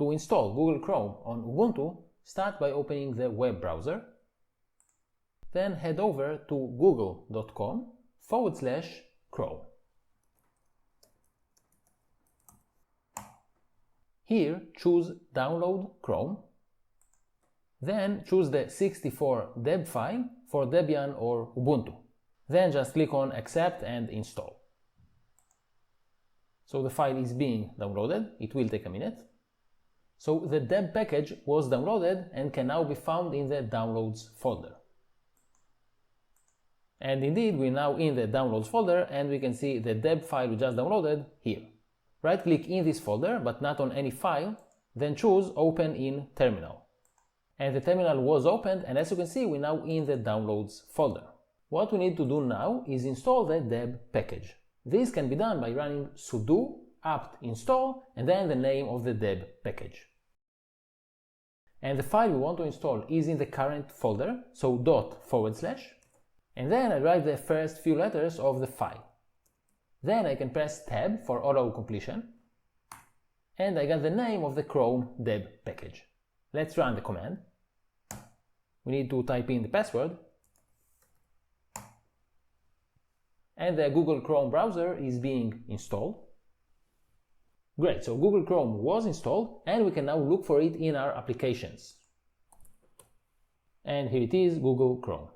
To install Google Chrome on Ubuntu, start by opening the web browser, then head over to google.com/Chrome. Here choose Download Chrome, then choose the 64 deb file for Debian or Ubuntu. Then just click on Accept and Install. So the file is being downloaded, it will take a minute. So the deb package was downloaded and can now be found in the Downloads folder. And indeed, we're now in the Downloads folder and we can see the deb file we just downloaded here. Right-click in this folder, but not on any file, then choose Open in Terminal. And the terminal was opened, and as you can see, we're now in the Downloads folder. What we need to do now is install the deb package. This can be done by running sudo apt install and then the name of the deb package. And the file we want to install is in the current folder, so // and then I write the first few letters of the file. Then I can press Tab for auto-completion, and I got the name of the Chrome deb package. Let's run the command. We need to type in the password, and the Google Chrome browser is being installed. Great, so Google Chrome was installed, and we can now look for it in our applications. And here it is, Google Chrome.